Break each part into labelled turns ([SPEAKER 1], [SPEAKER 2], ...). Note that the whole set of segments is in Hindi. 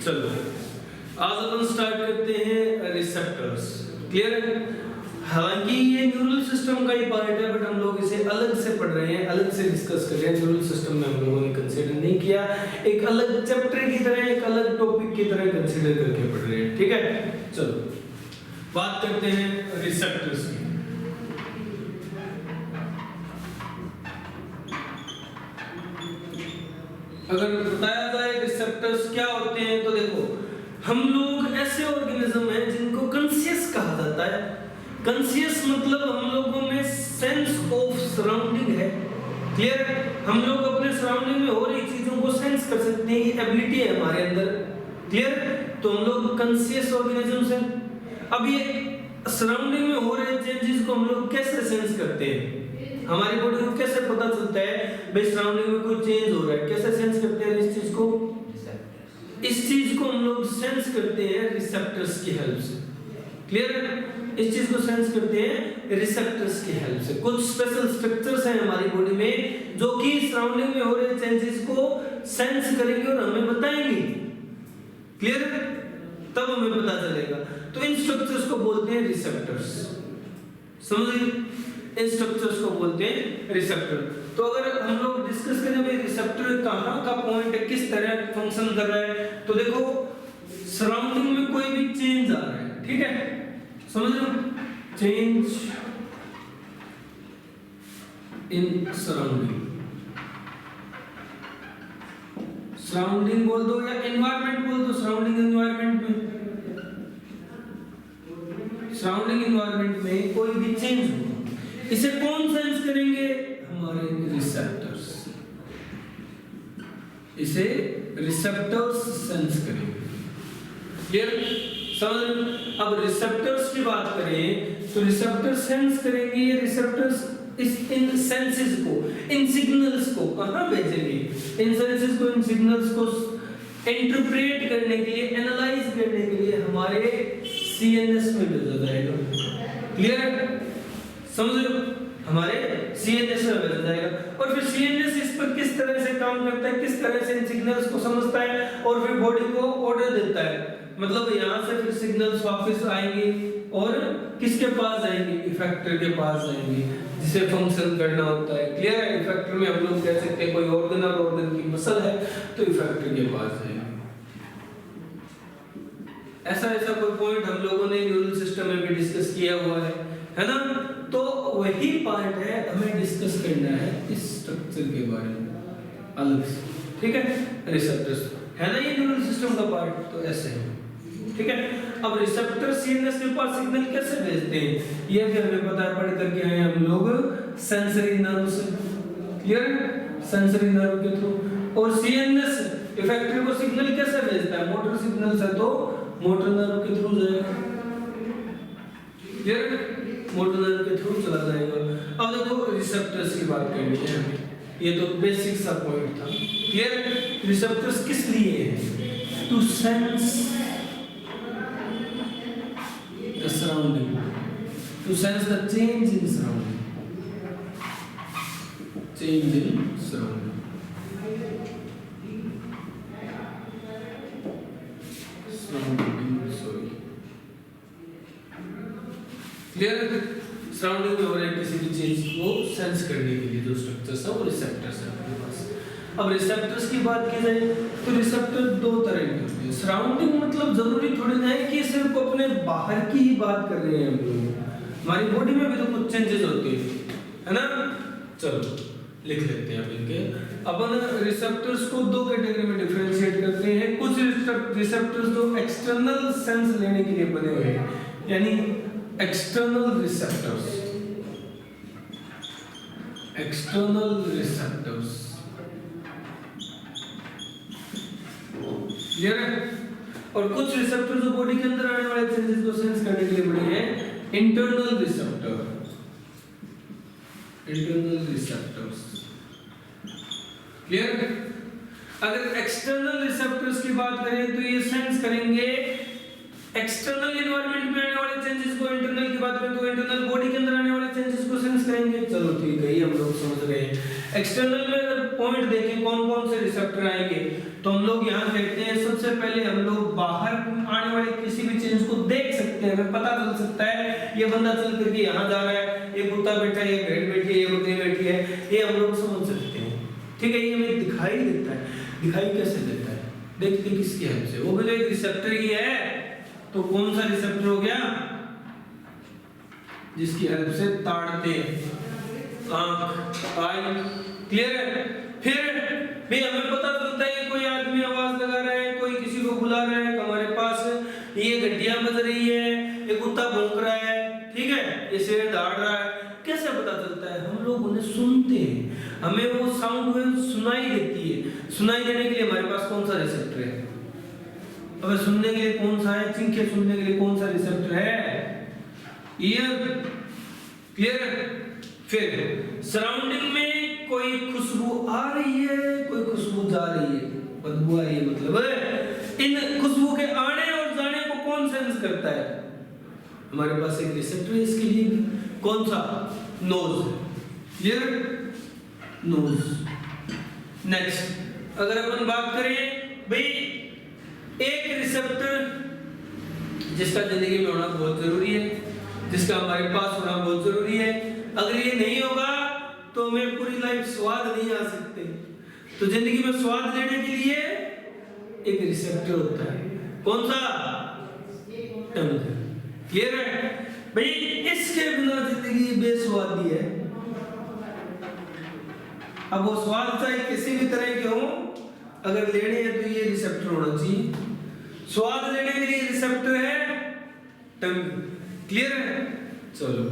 [SPEAKER 1] चलो आज अपन स्टार्ट करते हैं रिसेप्टर्स। क्लियर है? हालांकि ये न्यूरल सिस्टम का ही पार्ट है, बट हम लोग इसे अलग से पढ़ रहे हैं, अलग से डिस्कस कर रहे हैं। न्यूरल सिस्टम में हम लोगों ने कंसीडर नहीं किया, एक अलग चैप्टर की तरह, एक अलग टॉपिक की तरह कंसीडर करके पढ़ रहे हैं। ठीक है, चलो बात करते हैं रिसेप्टर्स की। अगर बताया जाए रिसेप्टर्स क्या होते हैं, तो देखो हम लोग ऐसे ऑर्गेनिज्म हैं जिनको कॉन्शियस कहा जाता है। कॉन्शियस मतलब हम लोगों में सेंस ऑफ सराउंडिंग है। क्लियर है? हम लोग अपने सराउंडिंग में हो रही चीजों को सेंस कर सकते हैं, ये एबिलिटी है हमारे अंदर। क्लियर? तो हम लोग कॉन्शियस ऑर्गेनिजम्स हैं। अब ये सराउंडिंग में हो रहे चेंजेस को हम लोग कैसे सेंस करते हैं? हमारी बॉडी को कैसे पता चलता है भाई सराउंडिंग में कोई चेंज हो रहा है? कैसे सेंस करते हैं इस चीज को? इस चीज को हम लोग सेंस करते हैं रिसेप्टर्स की हेल्प से। क्लियर है? इस चीज को सेंस करते हैं रिसेप्टर्स की हेल्प से। कुछ स्पेशल स्ट्रक्चर्स हैं हमारी बॉडी में जो कि सराउंडिंग में हो रहे चेंजेस को सेंस करेंगे और हमें बताएंगे। क्लियर है? तब हमें पता चलेगा। तो इन स्ट्रक्चर्स को बोलते हैं रिसेप्टर्स। समझिए, इन स्ट्रक्चर्स को बोलते हैं रिसेप्टर। तो अगर हम लोग डिस्कस करें भाई रिसेप्टर कहाँ का पॉइंट है, किस तरह फंक्शन कर रहा है, तो देखो सराउंडिंग में कोई भी चेंज आ रहा है, ठीक है, समझ लो, चेंज इन सराउंडिंग, सराउंडिंग बोल दो या एनवायरनमेंट बोल दो। सराउंडिंग एनवायरनमेंट में, सराउंडिंग एनवायरनमेंट में कोई भी चेंज हो, इसे कौन सेंस करेंगे? हमारे रिसेप्टर्स। इसे रिसेप्टर्स सेंस करेंगे। क्लियर? समझ? अब रिसेप्टर्स की बात करें तो रिसेप्टर सेंस करेंगे। ये रिसेप्टर्स इस इन सेंसेस को, इन सिग्नल्स को कहां भेजेंगे? इन सेंसेस को, इन सिग्नल्स को इंटरप्रेट करने के लिए, एनालाइज करने के लिए हमारे सीएनएस में भेजा जाएगा। क्लियर है? समझ लो, हमारे सीएनएस में भेजा जाएगा और फिर सीएनएस इस पर किस तरह से काम करता है, किस तरह से इन सिग्नल्स को समझता है और फिर बॉडी को ऑर्डर देता है। मतलब यहाँ से फिर सिग्नल्स वापस आएंगे और किसके पास जाएंगे? इफेक्टर के पास जाएंगे, जिसे फंक्शन करना होता है। क्लियर है? इफेक्टर में हम लोग कह सकते हैं कोई ऑर्गन और ऑर्गन की मसल है तो इफेक्टर के पास जाएंगे। ऐसा कोई पॉइंट हम लोगों ने न्यूरल सिस्टम में भी डिस्कस किया हुआ है ना? तो वही पार्ट है, हमें डिस्कस करना है इस स्ट्रक्चर के बारे में अलग से। ठीक है? रिसेप्टर्स है ना ये न्यूरल सिस्टम का पार्ट, तो ऐसे है। ठीक है? अब रिसेप्टर सीएनएस के पास सिग्नल कैसे भेजते हैं ये भी हमें पता है, पढ़ करके आए हम लोग सेंसरी नर्व से। क्लियर? सेंसरी नर्व के थ्रू। और सीएनएस इफेक्टर को सिग्नल कैसे भेजता है? मोटर सिग्नल से, तो मोटर नर्व के थ्रू जाएगा। क्लियर? मोटर नर्व के थ्रू चला जाएगा। अब देखो रिसेप्टर्स की बात करनी है हमें, ये तो बेसिक सा पॉइंट था। क्लियर? रिसेप्टर्स किस लिए है? To sense the surrounding, to sense the change in surrounding, change in surrounding. Clear? Surrounding में हो रहे किसी भी चीज को सेंस करने के लिए जो स्ट्रक्चर्स है वो रिसेप्टर्स है अपने पास। अब रिसेप्टर्स की बात की जाए तो रिसेप्टर दो तरह के होते हैं। सराउंडिंग मतलब जरूरी थोड़ी ना है कि सिर्फ अपने बाहर की ही बात कर रहे हैं हम लोग, हमारी बॉडी में भी तो कुछ चेंजेस होते हैं, है ना? चलो लिख लेते हैं अब इनके। अपन रिसेप्टर्स को दो कैटेगरी में डिफरेंशिएट करते हैं। कुछ रिसेप्टर्स जो एक्सटर्नल सेंस लेने के लिए बने हुए हैं, यानी external receptors, external receptors. Clear है? और कुछ रिसेप्टर जो बॉडी के अंदर आने वाले चेंजेस को सेंस करने के लिए बने हैं, internal receptor, internal receptors. Clear? अगर एक्सटर्नल रिसेप्टर्स की बात करें तो ये सेंस करेंगे एक्सटर्नल एनवायरनमेंट में आने वाले चेंजेस को। इंटरनल की बात करें तो इंटरनल बॉडी के अंदर आने वाले चेंजेस को सेंस करेंगे। चलो ठीक है, ये हम लोग समझ रहे हैं। एक्सटर्नल में अगर पॉइंट देखें कौन कौन से रिसेप्टर आएंगे, तो हम लोग यहाँ कहते हैं सबसे पहले हम लोग बाहर आने वाले किसी भी चीज को देख सकते हैं, हमें पता चल सकता है ये बंदा चल करके यहाँ जा रहा है, ये कुत्ता बैठा है, ये भेड़ बैठी है, ये बकरी बैठी है, ये हम लोग समझ सकते हैं। ठीक है, ये हमें दिखाई देता है। दिखाई कैसे देता है? देखते किसकी हेल्प से? वो भी तो एक रिसेप्टर ही है। तो कौन सा रिसेप्टर हो गया? जिसकी हेल्प से ताड़ते आंख, आई, क्लियर है। फिर भी हमें पता चलता है कोई आदमी आवाज लगा रहा है, कोई किसी को बुला रहा है हमारे पास, ये घंटियां बज रही है, ये कुत्ता भौंक रहा है, ठीक है, ये शेर दौड़ रहा है। कैसे पता चलता है? हम लोग उन्हें सुनते हैं, हमें वो साउंड वेव सुनाई देती है। सुनाई देने के लिए हमारे पास कौन सा रिसेप्टर है? अब सुनने के लिए कौन सा है? चीखें सुनने के लिए कौन सा रिसेप्टर है? Year, clear. फिर सराउंडिंग में कोई खुशबू आ रही है, कोई खुशबू जा रही है, बदबू आ रही है, मतलब इन खुशबू के आने और जाने को कौन सेंस करता है? हमारे पास एक रिसेप्टर है इसके लिए। कौन सा? Knows, clear, knows. नेक्स्ट अगर अपन बात करें भाई एक रिसेप्टर जिसका जिंदगी में होना बहुत जरूरी है, जिसका हमारे पास होना बहुत जरूरी है, अगर ये नहीं होगा तो हमें पूरी लाइफ स्वाद नहीं आ सकते। तो जिंदगी में स्वाद लेने के लिए एक रिसेप्टर होता है। कौन सा? टंग, क्लियर है भाई। इसके बिना जिंदगी बेस्वादी है। अब वो स्वाद चाहे किसी भी तरह के हो, अगर लेने हैं तो ये रिसेप्टर होना चाहिए। स्वाद लेने के लिए रिसेप्टर है टंग, क्लियर है। चलो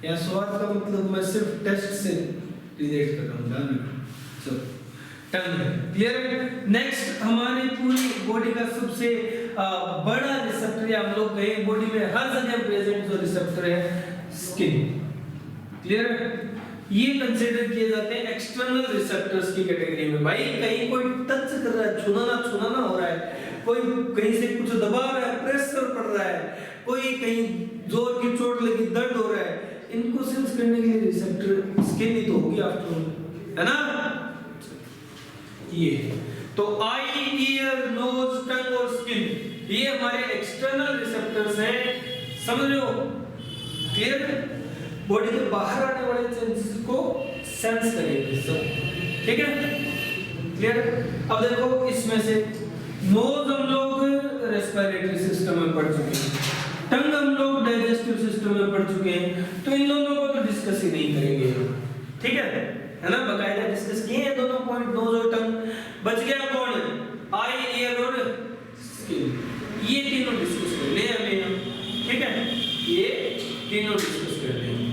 [SPEAKER 1] यहाँ स्वाद का मतलब मैं सिर्फ टेस्ट से रिलेट कर रहा हूँ। चलो टंग, क्लियर। नेक्स्ट हमारी पूरी बॉडी का सबसे बड़ा रिसेप्टर या हम लोग कहें बॉडी में हर जगह प्रेजेंट जो रिसेप्टर है स्किन, क्लियर। ये कंसीडर किए जाते हैं एक्सटर्नल रिसेप्टर्स की कैटेगरी में। भाई कहीं कोई टच कर रहा है, छूना हो रहा है, कोई कहीं से कुछ दबा रहा है, प्रेशर पड़ रहा है, कोई कहीं जोर की चोट लगी, दर्द हो रहा है, इनको सेंस करने के लिए रिसेप्टर स्किन ही तो होगी आफ्टर ऑल, है ना। ये तो आई, ईयर, नोज, टंग और स्किन ये हमारे एक्सटर्नल रिसेप्टर्स हैं, समझ रहे हो, क्लियर। बॉडी के बाहर आने वाले सेंसेस को सेंस करेंगे सब, ठीक है, क्लियर। अब देखो इसमें से नोज हम लोग रेस्पिरेटरी सिस्टम में पढ़ चुके हैं, टंग हम लोग डाइजेस्टिव सिस्टम में पढ़ चुके हैं, तो इन दोनों को तो डिस्कस ही नहीं करेंगे, ठीक है ना। बकायदा डिस्कस किए हैं दोनों पॉइंट, नोज और टंग। बच गया कौन? आई, ईयर और स्किन। ये तीनों डिस्कस कर ले हमें, ठीक है, ये तीनों डिस्कस कर लेंगे,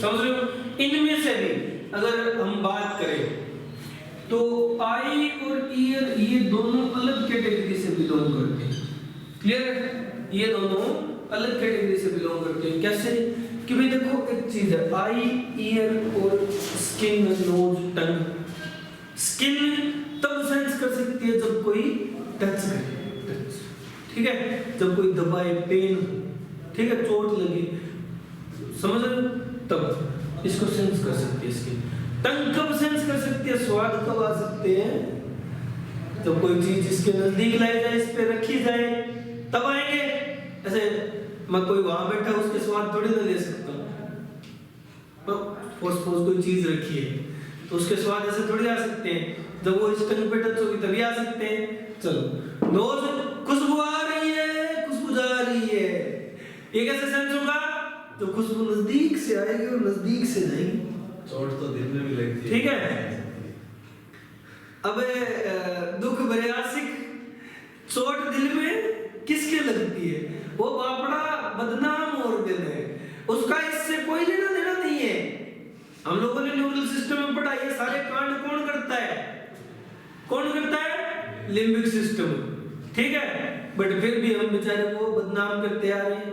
[SPEAKER 1] समझ रहे हो। इनमें से भी अगर हम बात करें तो आई और ईयर ये दोनों अलग कैटेगरी से बिलोंग करते हैं, क्लियर है। ये दोनों अलग कैटेगरी से बिलोंग करते हैं। कैसे? कि भाई देखो एक चीज है, आई, ईयर और स्किन, नोज, टंग। स्किन तब सेंस कर सकती है जब कोई टच करे, ठीक है, जब कोई दबाए, पेन, ठीक है, चोट लगे, समझ रहे हो, तब इसको सेंस कर सकती है स्किन। टंग कब सेंस कर सकती है? स्वाद कब आ सकते हैं? जब कोई चीज इसके नजदीक लाई जाए, इस पे रखी जाए, तब आएंगे। ऐसे मैं कोई वहां बैठा उसके स्वाद थोड़ी ना ले सकता हूं। सपोज कोई चीज रखी है तो उसके स्वाद ऐसे थोड़ी आ सकते हैं, जब वो इस टंग पे टच होगी तभी आ सकते हैं। चलो नोज, खुशबू आ रही है, खुशबू जा रही है, ये कैसे सेंस होगा? तो खुशबू नजदीक से आएगी और नजदीक से जाएगी।
[SPEAKER 2] चोट तो दिल में भी लगती है,
[SPEAKER 1] ठीक है। अब दुख भरे आशिक, चोट दिल में किसके लगती है? वो बापड़ा बदनाम ऑर्गन है, उसका इससे कोई लेना देना नहीं है। हम लोगों ने न्यूरल सिस्टम में पढ़ा, ये सारे कांड कौन करता है? कौन करता है? लिम्बिक सिस्टम, ठीक है। बट फिर भी हम बेचारे को बदनाम करते आ रहे हैं,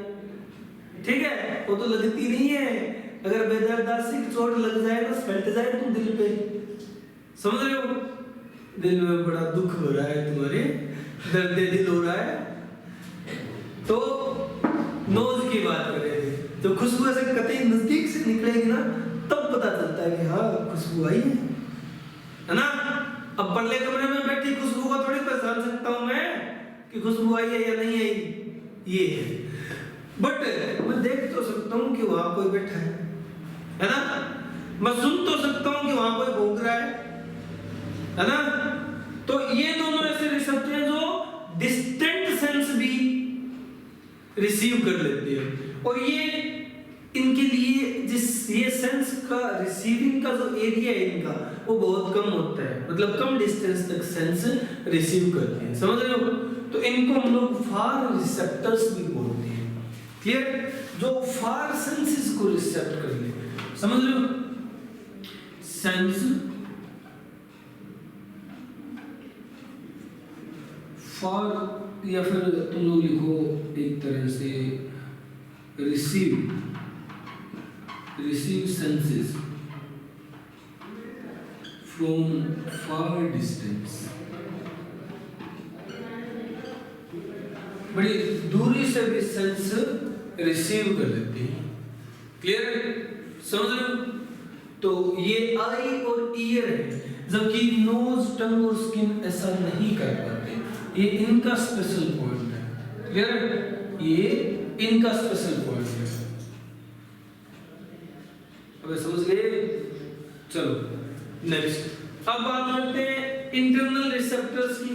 [SPEAKER 1] ठीक है, वो तो लगती नहीं है। अगर बेदर्दासी चोट लग जाए तो फैलते जाए तुम दिल पे, समझ रहे हो, दिल में बड़ा दुख हो रहा है, तुम्हारे दर्द दिल हो रहा है। तो नोज की बात कर रहे थे, तो खुशबू ऐसे कतई नजदीक से निकलेगी ना, तब पता चलता है कि हाँ खुशबू आई है, है ना। अब परले कमरे में बैठी खुशबू को थोड़ी पहचान सकता हूं मैं कि खुशबू आई है या नहीं आई, ये है। बट मैं देख तो सकता हूं कि वहां कोई बैठा है ना। मैं सुन तो सकता हूं कि वहां कोई भौंक रहा है ना। तो ये दोनों ऐसे रिसेप्टर हैं जो डिस्टेंट सेंस भी रिसीव कर लेते हैं, और ये इनके लिए ये सेंस का रिसीविंग का जो एरिया है इनका वो बहुत कम होता है, मतलब कम डिस्टेंस तक सेंस रिसीव करते हैं, समझ रहे हो। तो इनको हम लोग फार रिसेप्टर्स भी बोलते हैं। क्लियर, जो फार सेंसेस को रिसेप्ट कर ले, समझ रहे हो। सेंस फार, या फिर तुम लोग लिखो एक तरह से receive senses from far distance, बड़ी दूरी से भी सेंस रिसीव कर लेते हैं। क्लियर है, समझ रहे हो। तो ये आई और ईयर है, जबकि नोज, टंग और स्किन ऐसा नहीं कर पाते। ये इनका स्पेशल पॉइंट है। क्लियर है, ये इनका स्पेशल पॉइंट है। अब समझ गए। चलो नेक्स्ट, अब बात करते हैं इंटरनल रिसेप्टर्स की।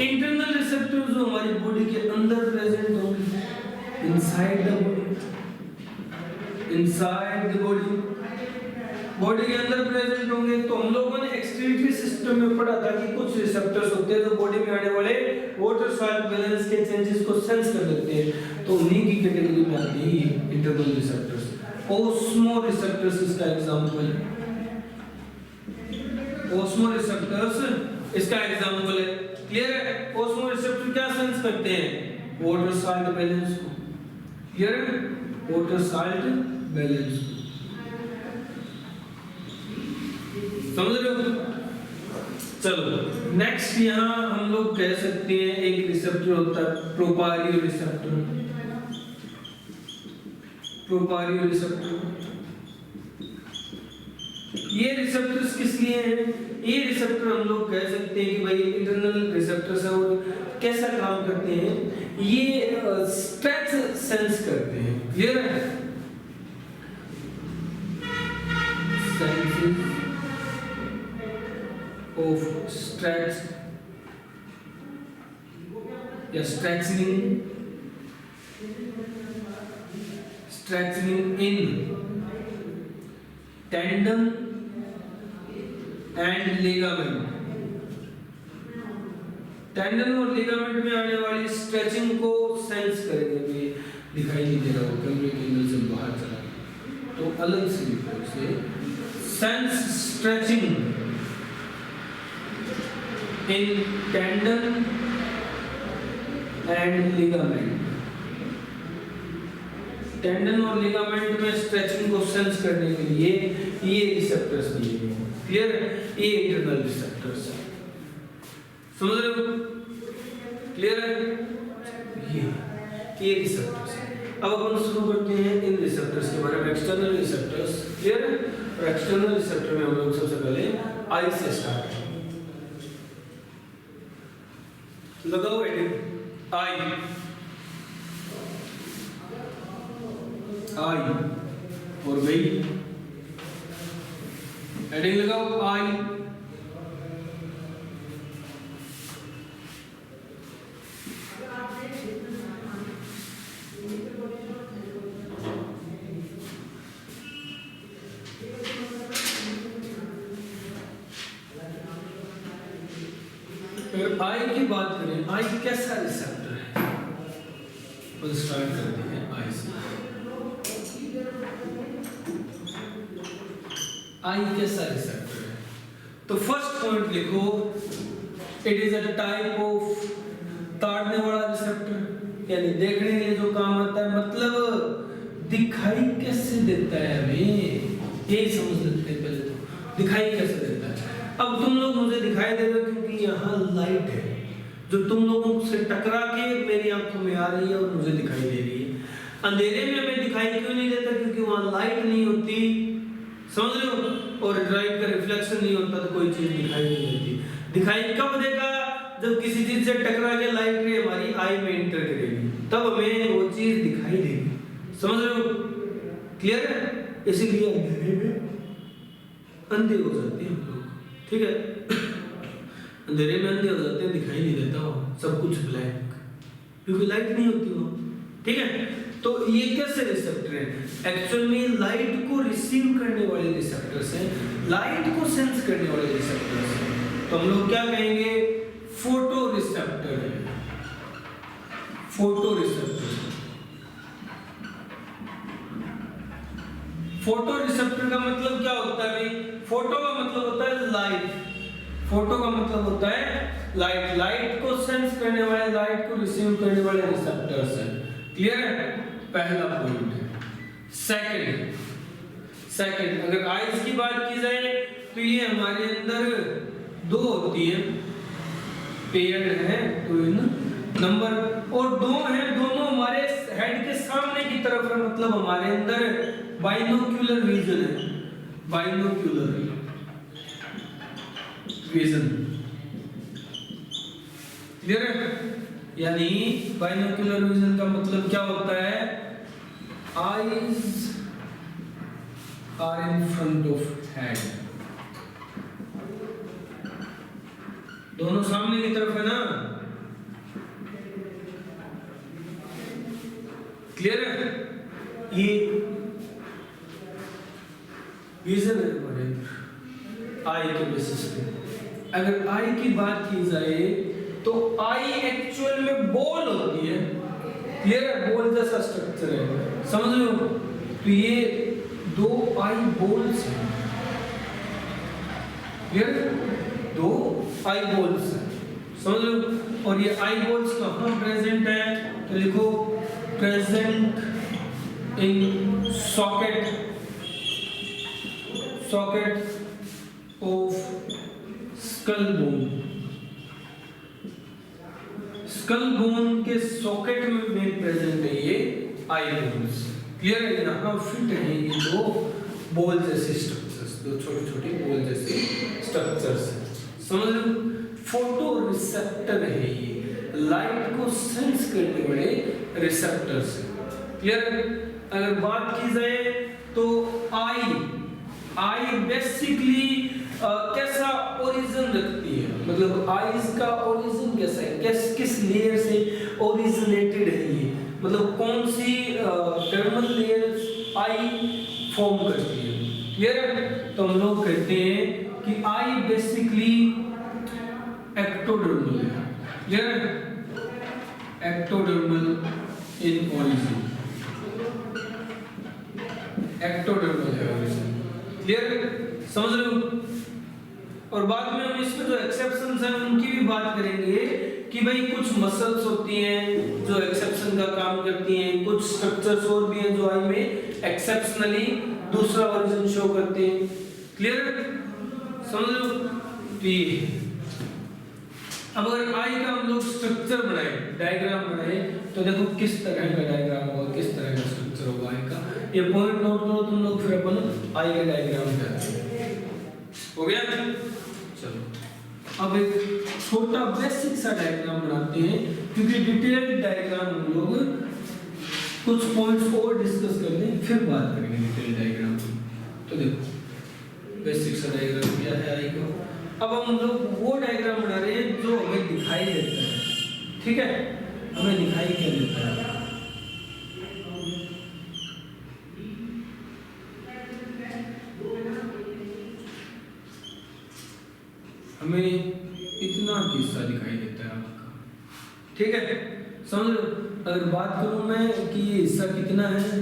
[SPEAKER 1] इंटरनल रिसेप्टर जो हमारी बॉडी के अंदर प्रेजेंट होंगे, इनसाइड द बॉडी, बॉडी के अंदर प्रेजेंट होंगे। तो हम लोगों ने एक्सक्रीटरी सिस्टम में पढ़ा था कि कुछ रिसेप्टर्स होते हैं जो बॉडी में आने वाले वाटर सॉल्ट बैलेंस के चेंजेस को सेंस कर लेते हैं। तो उन्हीं की कैटेगरी में आती है इंटरनल रिसेप्टर्स। ओस्मो रिसेप्टर्स इसका एग्जांपल है, ओस्मो रिसेप्टर्स इसका एग्जांपल है। क्लियर है, ओस्मो रिसेप्टर क्या सेंस करते हैं, वाटर सॉल्ट बैलेंस को। क्लियर है, वाटर सॉल्ट बैलेंस को, समझ रहे हो। चलो नेक्स्ट, यहां हम लोग कह सकते हैं एक रिसेप्टर होता है प्रोपारियो रिसेप्टर। प्रोपारियो रिसेप्टर, ये रिसेप्टर्स किस लिए हैं। ये रिसेप्टर हम लोग कह सकते हैं कि भाई इंटरनल रिसेप्टर्स है, और कैसा काम करते हैं, ये स्ट्रेच सेंस करते हैं। क्लियर है, सेंसेस ऑफ स्ट्रेच या स्ट्रेचनिंग in tendon and ligament। Tendon और लिगामेंट में आने वाली स्ट्रेचिंग को सेंस करेंगे। भी दिखाई नहीं दे रहा हो, कैमरे के अंदर से बाहर चला गया, तो अलग से लिखो इसे, sense stretching in tendon and ligament. Tendon और लिगामेंट में स्ट्रेचिंग को सेंस करने के लिए ये रिसेप्टर्स दिए गए हैं। क्लियर है, ये इंटरनल रिसेप्टर्स है, समझ रहे हो। क्लियर है, ये रिसेप्टर्स है। अब अपन शुरू करते हैं इन रिसेप्टर्स के बारे में। एक्सटर्नल रिसेप्टर्स, क्लियर है। और एक्सटर्नल रिसेप्टर में हम लोग सबसे पहले आई से स्टार्ट करेंगे। लगाओ हेडिंग आई, आई और गई, हेडिंग लगाओ आई। आई की बात करें, आई कैसा रिसेप्टर है, तो स्टार्ट करते हैं आई से। आई कैसा रिसेप्टर है, तो फर्स्ट पॉइंट लिखो, it is a type of ताड़ने वाला रिसेप्टर, यानी देखने के लिए जो काम आता है, मतलब दिखाई कैसे देता है हमें, यही समझ लेते हैं पहले। तो दिखाई कैसे देता है। अब तुम लोग मुझे दिखाई दे रहे हो क्योंकि यहाँ लाइट है जो तुम लोगों से टकरा के मेरी आंखों में आ रही है और मुझे दिखाई दे रही है। अंधेरे में हमें दिखाई क्यों नहीं देता, क्योंकि वहां लाइट नहीं होती, समझ रहे हो? और लाइट का रिफ्लेक्शन नहीं होता तो कोई चीज दिखाई नहीं देती। दिखाई कब देगा? जब किसी चीज से टकरा के लाइट रे हमारी आई में एंटर करेगी, तब हमें वो चीज दिखाई देगी। समझ रहे हो? क्लियर है? इसीलिए अंधेरे में अंधे हो जाते हैं हम लोग, ठीक है? अंधेरे में अंधे हो जाते हैं, दिखाई नहीं देता हो, सब कुछ ब्लैक, क्योंकि लाइट नहीं होती वहाँ, ठीक है? तो ये कैसे रिसेप्टर हैं? एक्चुअल में लाइट को रिसीव करने वाले रिसेप्टर्स हैं, लाइट को सेंस करने वाले रिसेप्टर्स हैं। तो हम लोग क्या कहेंगे? फोटो रिसेप्टर है, फोटो रिसेप्टर। फोटो रिसेप्टर का मतलब क्या होता है भाई? फोटो का मतलब होता है लाइट, फोटो का मतलब होता है लाइट, लाइट को सेंस करने वाले, लाइट को रिसीव करने वाले रिसेप्टर्स हैं। क्लियर है? पहला पॉइंट है। सेकंड अगर आईज की बात की जाए तो ये हमारे अंदर दो होती है, पेयर्ड है, ट्विन नंबर, और दो है, दोनों हमारे हेड के सामने की तरफ है, मतलब हमारे अंदर बाइनोक्यूलर विजन है, बाइनोक्यूलर विजन। क्लियर है? यानी बाइनोक्यूलर विजन का मतलब क्या होता है? Eyes are in front of head, दोनों सामने की तरफ है ना। क्लियर है? ये विजन है हमारे अंदर आई के बेसिस पे। अगर आई की बात की जाए तो आई एक्चुअल में बॉल होती है। क्लियर है? बॉल जैसा स्ट्रक्चर है, समझ रहे हो? तो ये दो आई बॉल्स हैं। क्लियर? दो आई बॉल्स हैं, समझ रहे हो? और ये आई बॉल्स कहाँ प्रेजेंट है? तो लिखो present in socket, socket of skull bone. Skull bone के सॉकेट में प्रेजेंट है ये आई बोन्स। क्लियर है? यहाँ फिट है ये दो बॉल जैसे स्ट्रक्चर्स, दो छोटे छोटे बॉल जैसे स्ट्रक्चर्स, समझ लो? फोटो रिसेप्टर है ये, लाइट को सेंस करने वाले रिसेप्टर्स है। क्लियर है? अगर बात की जाए तो आई बेसिकली कैसा ओरिजिन रखती है, मतलब आईज का ओरिजिन कैसा है, किस लेयर से ओरिजिनेटेड है ये, मतलब कौन सी टर्मल लेयर आई फॉर्म करती है। क्लियर है? तो हम लोग कहते हैं कि आई बेसिकली एक्टोडर्मल है। क्लियर है? एक्टोडर्मल इन ओरिजिन, एक्टोडर्मल है ओरिजिन। क्लियर? समझ रहे हो? और बाद में हम इसमें जो एक्सेप्शंस हैं उनकी भी बात करेंगे कि भाई कुछ मसल्स होती हैं जो एक्सेप्शन का काम करती हैं, कुछ स्ट्रक्चर्स और भी हैं जो आई में एक्सेप्शनली दूसरा ओरिजिन शो करते हैं। क्लियर? समझ लो? अब अगर आई का हम लोग स्ट्रक्चर बनाए, डायग्राम बनाए, तो देखो किस तरह का डायग्राम होगा, किस तरह का स्ट्रक्चर होगा आई का। ये पॉइंट नोट करो तुम लोग, फिर अपन आई का डायग्राम बनाते हैं। हो गया? चलो अब एक छोटा बेसिक सा डायग्राम बनाते हैं, क्योंकि डिटेल्ड डायग्राम हम लोग कुछ पॉइंट्स और डिस्कस कर लें, फिर बात करेंगे डिटेल्ड डायग्राम की। तो देखो बेसिक सा डायग्राम क्या है आई का। अब हम लोग वो डायग्राम बना रहे हैं जो हमें दिखाई देता है, ठीक है? हमें दिखाई क्या देता है? हमें इतना हिस्सा दिखाई देता है आपका, ठीक है? समझ लो? अगर बात करूं मैं कि ये हिस्सा कितना है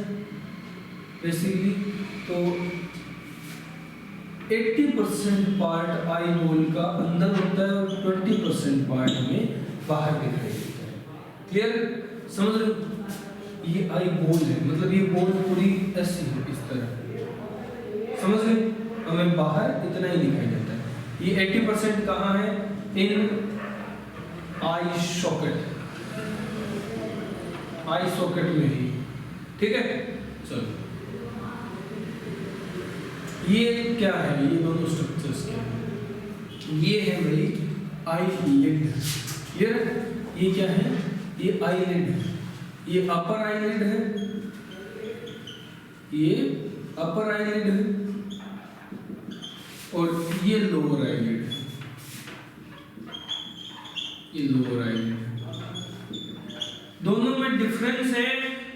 [SPEAKER 1] बेसिकली, तो 80% पार्ट आई बॉल का अंदर होता है और 20% पार्ट हमें बाहर दिखाई देता है। क्लियर? समझ लो? ये आई बॉल है, मतलब ये बॉल पूरी ऐसी है, इस तरह, समझ गए? हमें बाहर इतना ही दिखाई देता है। ये 80% कहाँ है? इन आई सॉकेट, आई सॉकेट में ही, ठीक है? चलो
[SPEAKER 3] ये क्या है, ये दोनों स्ट्रक्चर्स क्या है? ये है भाई आईलिड, क्लियर? ये क्या है? ये आईलिड है, ये अपर आईलिड है, ये अपर आईलिड है, और ये लोअर आईलिड है, ये लोअर आईलिड है।
[SPEAKER 1] दोनों में डिफरेंस है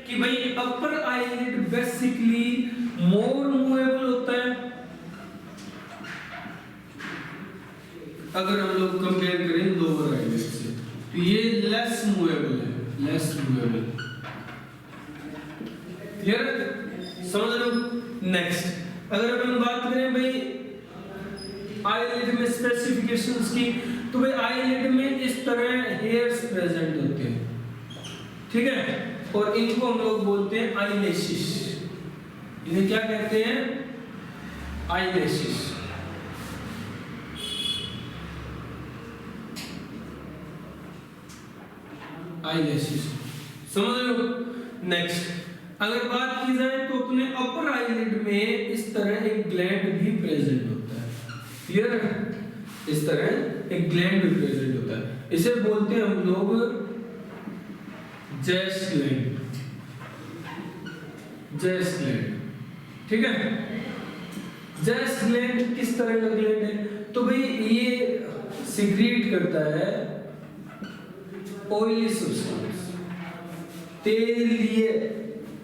[SPEAKER 1] कि भाई अपर आईलिड बेसिकली मोर मूवेबल होता है, अगर हम लोग कंपेयर करें लोअर आईलिड से, तो ये लेस मूवेबल है, लेस मूवेबल। क्लियर? समझ रहे हो? नेक्स्ट अगर अपन बात करें भाई आईलिड में स्पेसिफिकेशंस की, तो भाई आईलिड में इस तरह हेयर्स प्रेजेंट होते हैं, ठीक है, और इनको हम लोग बोलते हैं आईलैशेस। इन्हें क्या कहते हैं? आईलैशेस। आईलैशेस, समझ रहे हो? नेक्स्ट अगर बात की जाए तो अपने अपर आईलिड में इस तरह एक ग्लैंड भी प्रेजेंट होता है, क्लियर है? इस तरह एक ग्लैंड भी प्रेजेंट होता है, इसे बोलते हैं हम लोग जेस्ट ग्लैंड, जेस्ट ग्लैंड, ठीक है? जेस्ट ग्लैंड किस तरह का ग्लैंड है? तो भाई ये सिक्रीट करता है ऑयली सब्सटेंस, तेलीय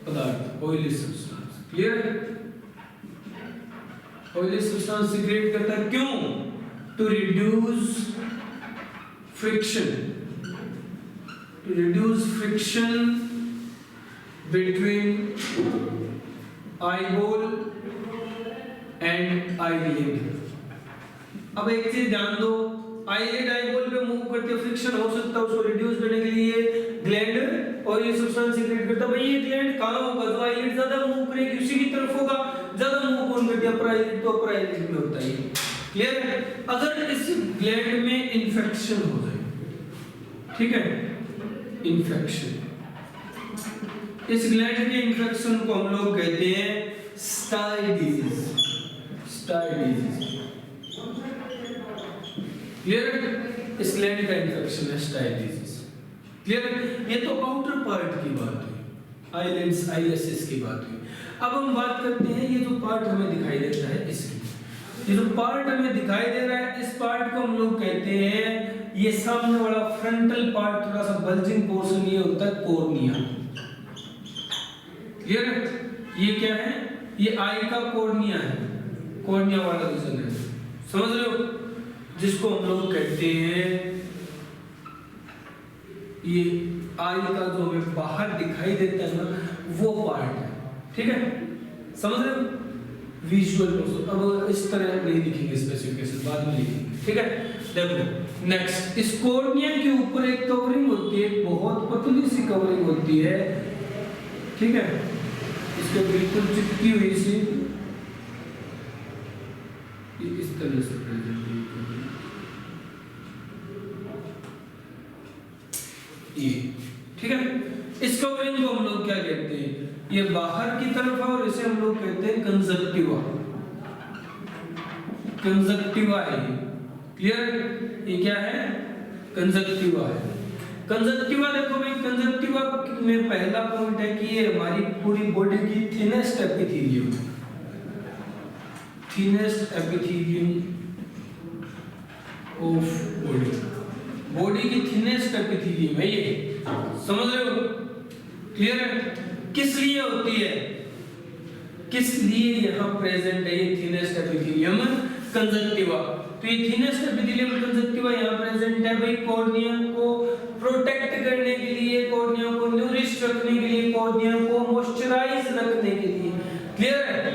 [SPEAKER 1] पदार्थ, oily substance, clear? Oily substance secrete करता है, क्यों? To reduce friction, to reduce friction between eyeball and eyelid। अब एक चीज ध्यान दो, आईलिड आईबॉल पे मूव करते फ्रिक्शन हो सकता है, उसको रिड्यूस करने के लिए ग्लैंड और ये सब्सटेंस सीक्रेट करता है। भाई ये ग्लैंड कहां होगा? जो आईलिड ज्यादा मूव करेगी उसी की तरफ होगा, ज्यादा मूव कौन करती है? अपर आईलिड, तो अपर आईलिड में होता है। क्लियर है? अगर इस ग्लैंड में इंफेक्शन हो जाए, ठीक है, इंफेक्शन, इस ग्लैंड के इंफेक्शन को हम लोग कहते हैं स्टाई डिजीज, स्टाई डिजीज, क्लियर? इस ग्लैंड का इंफेक्शन है स्टाई डिजीज, क्लियर? ये तो आउटर पार्ट की बात हुई, आईलिड्स आईलैशेस की बात हुई। अब हम बात करते हैं ये जो पार्ट हमें दिखाई देता है इसकी, ये जो पार्ट हमें दिखाई दे रहा है, इस पार्ट को हम लोग कहते हैं, ये सामने वाला फ्रंटल पार्ट थोड़ा सा बल्जिंग पोर्शन ये होता है कॉर्निया, क्लियर? ये क्या है? ये आई का कॉर्निया है, कॉर्निया वाला रीजन है, समझ रहे हो? जिसको हम लोग कहते हैं, ये आई का जो हमें बाहर दिखाई देता है ना, वो पार्ट है, ठीक है? समझ रहे हो? Visual process. अब इस तरह नहीं लिखेंगे स्पेसिफिकेशन, बाद में लिखेंगे, ठीक है? देखो नेक्स्ट, इस कॉर्निया के ऊपर एक कवरिंग होती है, बहुत पतली सी कवरिंग होती है, ठीक है? इसके बिल्कुल चिपकी हुई सी, इस तरह से प्रेजेंट ये, ठीक है? इस कवरिंग को हम लोग क्या कहते हैं? ये बाहर की तरफ है और इसे हम लोग कहते हैं कंजक्टिवा, कंजक्टिवा है, क्लियर? ये क्या है? कंजक्टिवा है। कंजक्टिवा देखो भाई, कंजक्टिवा में पहला पॉइंट है कि ये हमारी पूरी बॉडी की thinnest epithelium, thinnest epithelium of body, body की थिनेस्ट एपिथेलियम है ये, समझ रहे हो? क्लियर है? किस लिए होती है? किस लिए यहाँ प्रेजेंट है ये थिनेस्ट एपिथेलियम कंजक्टिवा? तो ये थिनेस्ट एपिथेलियम कंजक्टिवा यहाँ प्रेजेंट है भाई कॉर्निया को प्रोटेक्ट करने के लिए, कॉर्निया को न्यूरिश रखने के लिए, कॉर्निया को मॉइस्चराइज रखने के लिए, क्लियर है?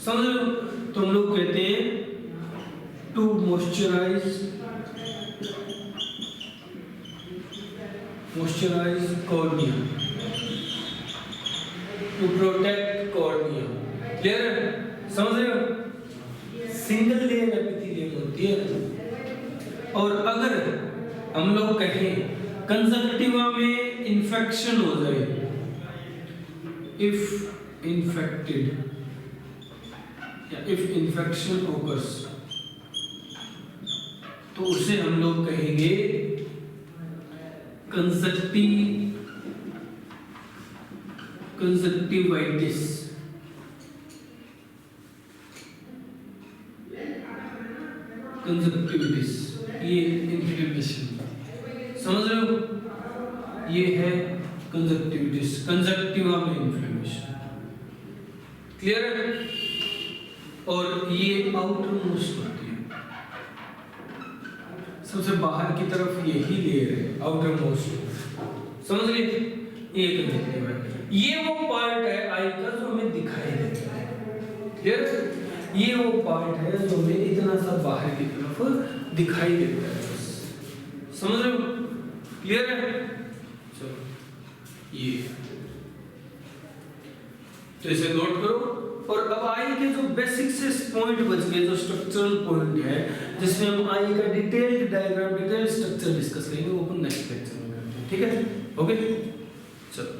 [SPEAKER 1] समझ लो? तो हम लोग कहते हैं to moisturise cornea, to protect cornea, clear है? समझ रहे हो? सिंगल लेयर एपिथेलियम होती है। और अगर हम लोग कहें कंजक्टिवा में इंफेक्शन हो जाए, इफ इंफेक्टेड
[SPEAKER 3] या इफ इन्फेक्शन ओकर्स तो उसे हम लोग कहेंगे कंजक्टिवाइटिस। कंजक्टिविटिस ये इन्फ्लेमेशन, समझ रहे हो, ये है कंजक्टिविटिस, कंजक्टिवा में इन्फ्लेमेशन, क्लियर है। और ये आउटर मोस्ट होती है, सबसे बाहर की तरफ यही लेयर है आउटर मोस्ट, समझ लिए, ये कंजक्टिवा है। ये वो पार्ट है आई का जो हमें दिखाई देता है, क्लियर, ये वो पार्ट है जो हमें इतना सा बाहर की तरफ दिखाई देता है, बस समझ रहे हो, क्लियर है। चलो ये तो इसे नोट करो। और अब आई के जो बेसिक से पॉइंट बच गए, जो स्ट्रक्चरल पॉइंट है जिसमें हम आई का detailed diagram, detailed structure discuss करेंगे, वो अपन नेक्स्ट लेक्चर में करते हैं, ठीक है, ओके चलो।